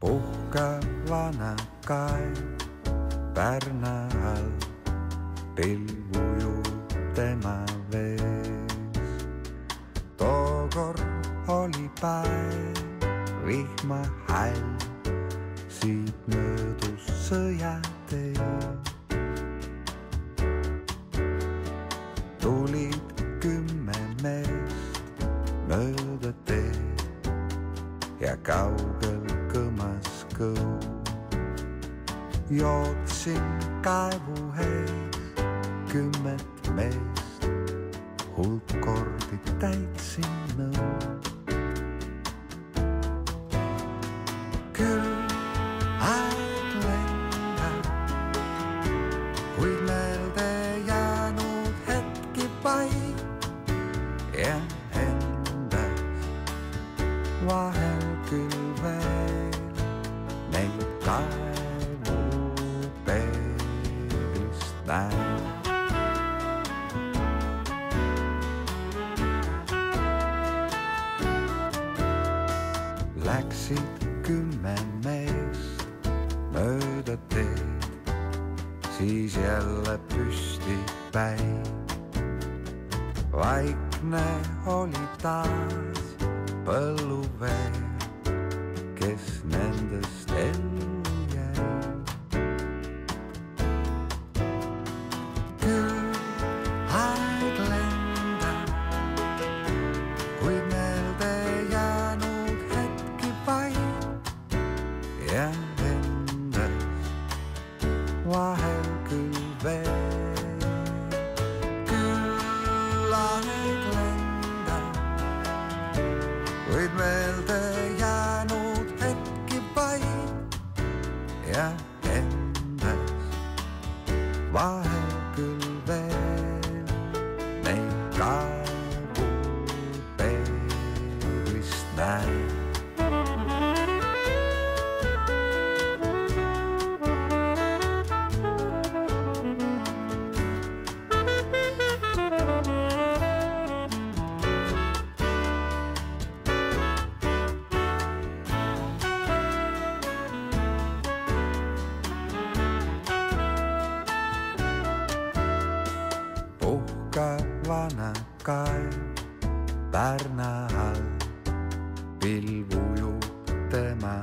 Puhkev vana kaev Pärna all, pilv ujub tema vees. Tookord oli päev, vihma häll, siit möödus sõjatee. Tulid 10 meest mööda teed ja kaugel kõmas kõu. Jootsin kaevu ees 10 meest, hulk kordi täitsin nõu. Küll aeg lendab, kuid meelde jäänud hetki vaid ja endas vahel küll veel neid kaevu peeglist näen. Läksid 10 meest mööda teed, siis jälle püsti päin. Vaikne oli taas põlluvee, kes nendest ellu jäi. Küll aeg lendab, kuid meelde jäänud hetki vaid ja endas vahel küll veel. Küll aeg lendab, kuid meelde jäänud hetki vaid ja endas vahel küll veel neid kaevu peeglist näen. Puhkev vana kaev Pärna all, pilv ujub tema